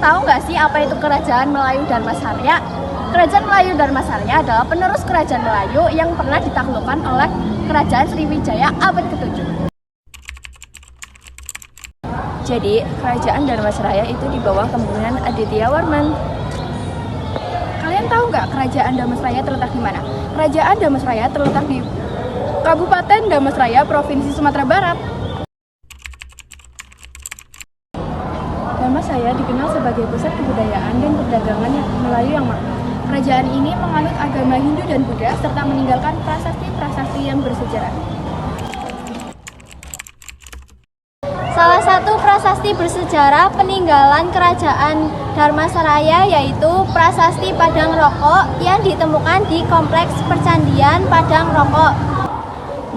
tahu nggak sih apa itu Kerajaan Melayu Dharmasarya? Kerajaan Melayu Dharmasarya adalah penerus Kerajaan Melayu yang pernah ditaklukkan oleh Kerajaan Sriwijaya abad ke-7. Jadi, Kerajaan Dharmasaraya itu di bawah kepemimpinan Aditya Warman. Kalian tahu nggak Kerajaan Dharmasaraya terletak di mana? Kerajaan Dharmasaraya terletak di Kabupaten Dharmasraya, Provinsi Sumatera Barat. Dharmasraya dikenal sebagai pusat kebudayaan dan perdagangan Melayu yang makmur. Kerajaan ini menganut agama Hindu dan Buddha serta meninggalkan prasasti-prasasti yang bersejarah. Salah satu prasasti bersejarah peninggalan Kerajaan Dharmasaraya yaitu Prasasti Padang Rokok yang ditemukan di Kompleks Percandian Padang Rokok.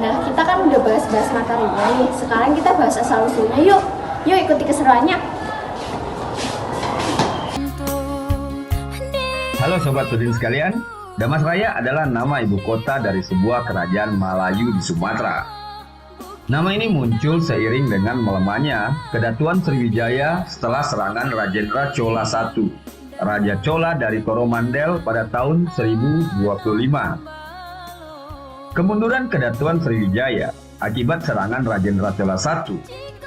Nah, kita kan udah bahas-bahas materinya nih. Sekarang kita bahas asal-usulnya yuk. Yuk ikuti keseruannya. Halo Sobat Tudin sekalian, Dharmasraya adalah nama ibu kota dari sebuah kerajaan Melayu di Sumatera. Nama ini muncul seiring dengan melemahnya Kedatuan Sriwijaya setelah serangan Rajendra Chola I, Raja Chola dari Coromandel pada tahun 1025. Kemunduran Kedatuan Sriwijaya akibat serangan Rajendra Chola I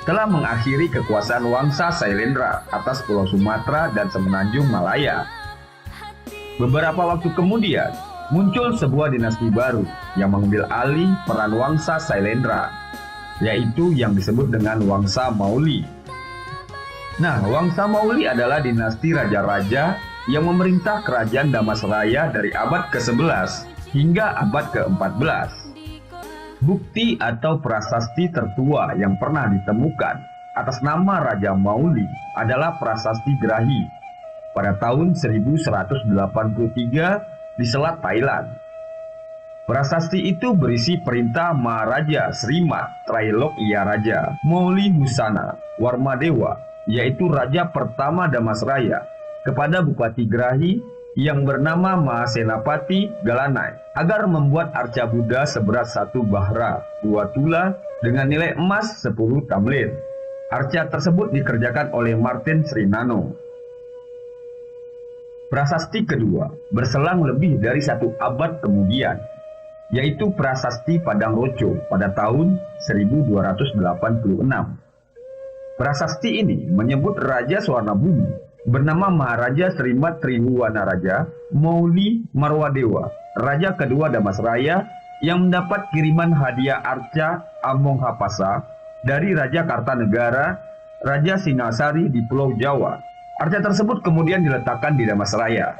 telah mengakhiri kekuasaan Wangsa Sailendra atas Pulau Sumatera dan Semenanjung Malaya. Beberapa waktu kemudian, muncul sebuah dinasti baru yang mengambil alih peran Wangsa Sailendra, yaitu yang disebut dengan Wangsa Mauli. Nah, Wangsa Mauli adalah dinasti raja-raja yang memerintah kerajaan Dharmasraya dari abad ke-11 hingga abad ke-14. Bukti atau prasasti tertua yang pernah ditemukan atas nama Raja Mauli adalah Prasasti Grahi pada tahun 1183 di Selat Thailand. Prasasti itu berisi perintah Maharaja Srimat Trailokya Raja Mauli Husana Warmadewa, yaitu raja pertama Dharmasraya, kepada Bupati Grahi yang bernama Mahasenapati Galanai agar membuat arca Buddha seberat 1 bahra 2 tula dengan nilai emas 10 tamlin. Arca tersebut dikerjakan oleh Martin Srinano. Prasasti kedua berselang lebih dari 1 abad kemudian, yaitu Prasasti Padang Roco pada tahun 1286. Prasasti ini menyebut Raja Swarnabumi bernama Maharaja Srimat Trihuwanaraja Mauli Marwadewa, Raja kedua Dharmasraya, yang mendapat kiriman hadiah arca Amonghapasa dari Raja Kartanegara, Raja Singasari di Pulau Jawa. Arca tersebut kemudian diletakkan di Dharmasraya.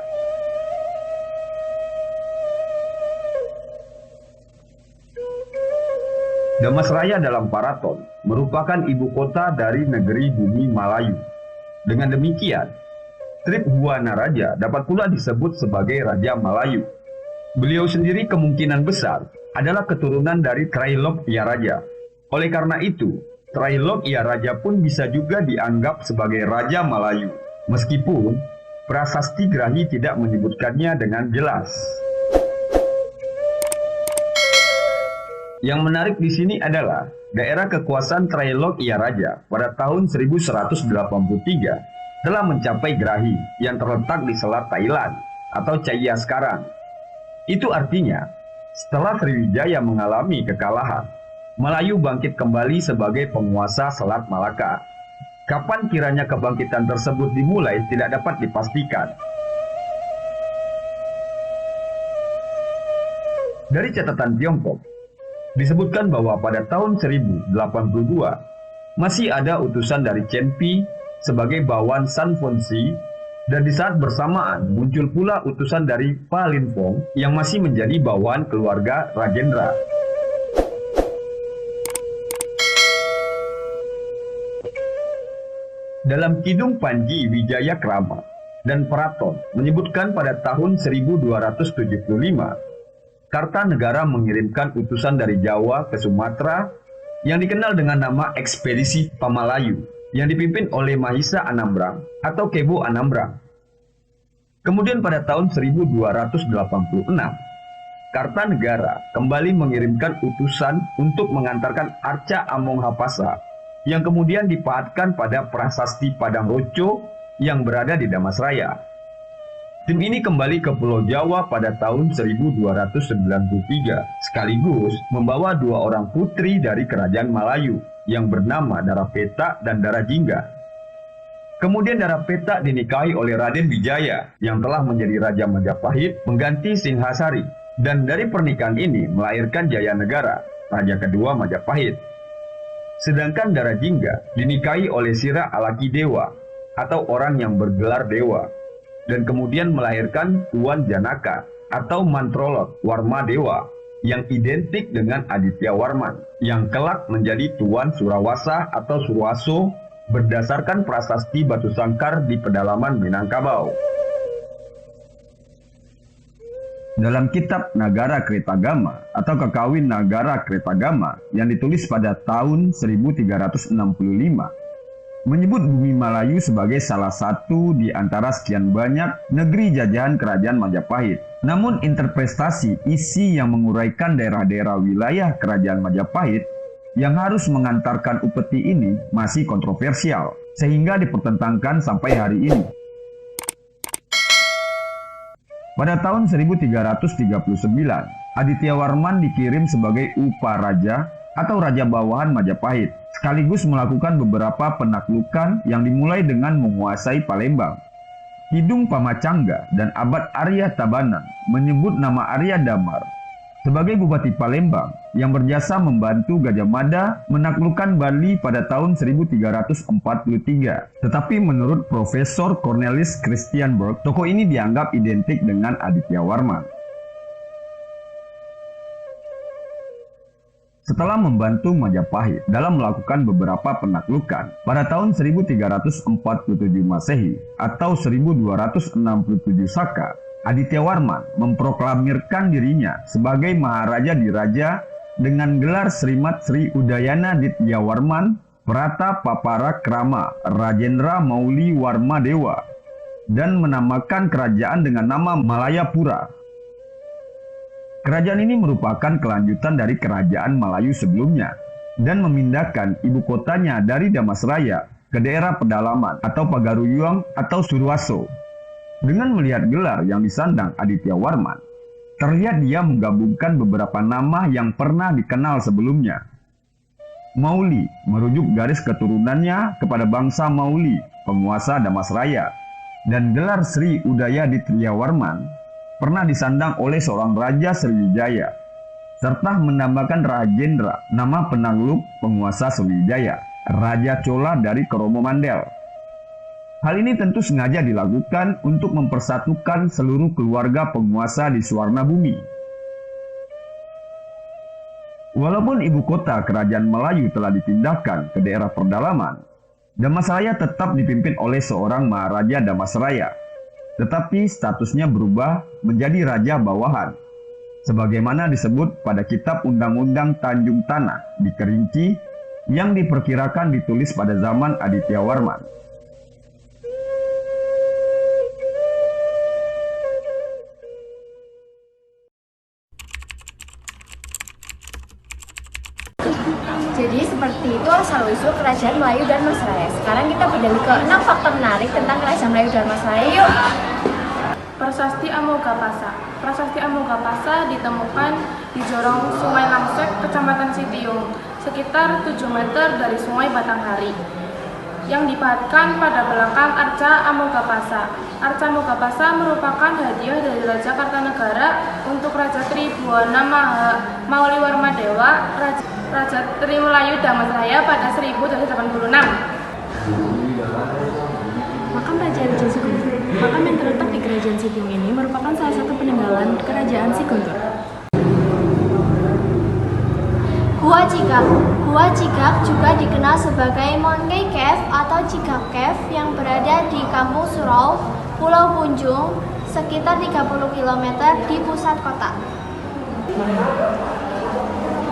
Dharmasraya dalam Paraton merupakan ibu kota dari negeri bumi Malayu. Dengan demikian, Tribhuwanaraja dapat pula disebut sebagai Raja Malayu. Beliau sendiri kemungkinan besar adalah keturunan dari Trailokya Raja. Oleh karena itu, Trailokya Raja pun bisa juga dianggap sebagai Raja Malayu, meskipun Prasasti Grahi tidak menyebutkannya dengan jelas. Yang menarik di sini adalah daerah kekuasaan Trailokya Raja pada tahun 1183 telah mencapai Grahi yang terletak di Selat Thailand atau Chaiya sekarang. Itu artinya, setelah Sriwijaya mengalami kekalahan, Melayu bangkit kembali sebagai penguasa Selat Malaka. Kapan kiranya kebangkitan tersebut dimulai tidak dapat dipastikan. Dari catatan Tiongkok, disebutkan bahwa pada tahun 1082 masih ada utusan dari Chen Pi sebagai bawan San Fonsi, dan di saat bersamaan muncul pula utusan dari Pa Lin Phong yang masih menjadi bawan keluarga Rajendra. Dalam Kidung Panji Wijaya Krama dan Paraton menyebutkan pada tahun 1275, Kartanegara mengirimkan utusan dari Jawa ke Sumatera yang dikenal dengan nama Ekspedisi Pamalayu yang dipimpin oleh Mahisa Anambrang atau Kebo Anambrang. Kemudian pada tahun 1286, Kartanegara kembali mengirimkan utusan untuk mengantarkan arca Amonghapasa yang kemudian dipaatkan pada Prasasti Padang Roco yang berada di Damasraya. Tim ini kembali ke Pulau Jawa pada tahun 1293 sekaligus membawa 2 orang putri dari kerajaan Malayu yang bernama Darapeta dan Darajingga. Kemudian Darapeta dinikahi oleh Raden Wijaya yang telah menjadi Raja Majapahit mengganti Singhasari, dan dari pernikahan ini melahirkan Jayanegara, Raja kedua Majapahit. Sedangkan Darajingga dinikahi oleh Sira Alakidewa atau orang yang bergelar dewa, dan kemudian melahirkan Tuan Janaka atau Mantrolot Warma Dewa yang identik dengan Aditya Warman yang kelak menjadi Tuan Surawasa atau Surwaso berdasarkan prasasti Batu Sangkar di pedalaman Minangkabau. Dalam kitab Nagara Kretagama atau Kakawin Nagara Kretagama yang ditulis pada tahun 1365 menyebut bumi Malayu sebagai salah satu di antara sekian banyak negeri jajahan kerajaan Majapahit. Namun interpretasi isi yang menguraikan daerah-daerah wilayah kerajaan Majapahit yang harus mengantarkan upeti ini masih kontroversial, sehingga dipertentangkan sampai hari ini. Pada tahun 1339, Aditya Warman dikirim sebagai Uparaja atau Raja Bawahan Majapahit, sekaligus melakukan beberapa penaklukan yang dimulai dengan menguasai Palembang. Kidung Pamacangga dan Abad Arya Tabanan menyebut nama Arya Damar sebagai Bupati Palembang yang berjasa membantu Gajah Mada menaklukkan Bali pada tahun 1343. Tetapi menurut Profesor Cornelis Christianberg, tokoh ini dianggap identik dengan Aditya Warman. Setelah membantu Majapahit dalam melakukan beberapa penaklukan, pada tahun 1347 Masehi atau 1267 Saka, Aditya Warman memproklamirkan dirinya sebagai Maharaja Diraja dengan gelar Srimat Sri Udayana Ditya Warman Prata Papara Krama Rajendra Mauli Warma Dewa dan menamakan kerajaan dengan nama Malayapura. Kerajaan ini merupakan kelanjutan dari kerajaan Malayu sebelumnya dan memindahkan ibu kotanya dari Damasraya ke daerah pedalaman atau Pagaruyuang atau Surwaso. Dengan melihat gelar yang disandang Aditya Warman, terlihat dia menggabungkan beberapa nama yang pernah dikenal sebelumnya. Mauli merujuk garis keturunannya kepada bangsa Mauli, penguasa Damasraya, dan gelar Sri Udaya Ditya Warman pernah disandang oleh seorang Raja Sriwijaya, serta menambahkan Rajendra, nama penakluk penguasa Sriwijaya, Raja Chola dari Kromo Mandel. Hal ini tentu sengaja dilakukan untuk mempersatukan seluruh keluarga penguasa di Suwarna Bumi. Walaupun ibu kota kerajaan Melayu telah dipindahkan ke daerah pedalaman, Damasraya tetap dipimpin oleh seorang Maharaja Damasraya, tetapi statusnya berubah menjadi Raja Bawahan, sebagaimana disebut pada Kitab Undang-Undang Tanjung Tanah di Kerinci yang diperkirakan ditulis pada zaman Aditya Warman. Jadi seperti itu asal-usul kerajaan Melayu dan Masraya. Sekarang kita beralih ke 6 fakta menarik tentang kerajaan Melayu dan Masraya. Yuk! Prasasti Amogapasa. Prasasti Amogapasa ditemukan di jorong Sungai Langsek, Kecamatan Sitiung, sekitar 7 meter dari Sungai Batanghari, yang dipahatkan pada belakang Arca Amogapasa. Arca Amogapasa merupakan hadiah dari Raja Kartanegara untuk Raja Tribuana Mauliwarma Dewa, Raja Tri Melayu Damasraya pada 1286. Makam Raja Siguntur. Makam yang terletak di Kerajaan Sitiung ini merupakan salah satu peninggalan Kerajaan Siguntur. Gua Cikak. Gua Cikak juga dikenal sebagai Monkey Cave atau Cikak Cave yang berada di Kampung Surau, Pulau Punjung, sekitar 30 km di pusat kota.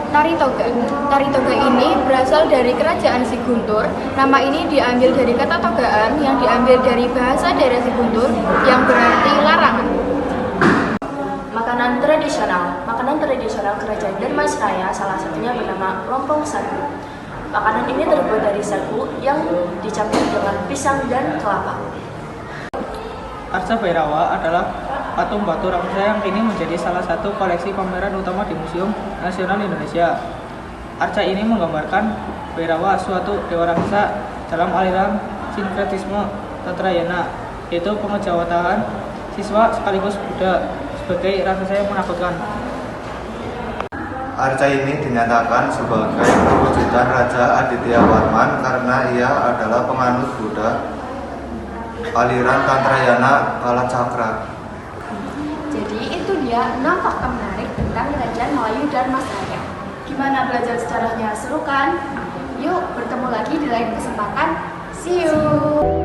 Tari Toga. Tari Toga ini berasal dari Kerajaan Siguntur. Nama ini diambil dari kata togaan yang diambil dari bahasa daerah Siguntur yang berarti larangan. Makanan tradisional kerajaan Damasraya salah satunya bernama lompong sagu. Makanan ini terbuat dari sagu yang dicampur dengan pisang dan kelapa. Arca Bhairawa adalah patung batu raksasa yang kini menjadi salah satu koleksi pameran utama di Museum Nasional Indonesia. Arca ini menggambarkan Bhairawa, suatu dewa raksasa dalam aliran sinkretisme Tantrayana, yaitu pengejawatan siswa sekaligus Buddha sebagai raksasa yang menakutkan. Arca ini dinyatakan sebagai perwujudan Raja Adityawarman karena ia adalah penganut Buddha aliran Tantrayana Kalacakra. Jadi itu dia 6 fakta menarik tentang Kerajaan Melayu Dharmasraya. Gimana belajar sejarahnya? Seru kan? Yuk bertemu lagi di lain kesempatan. See you!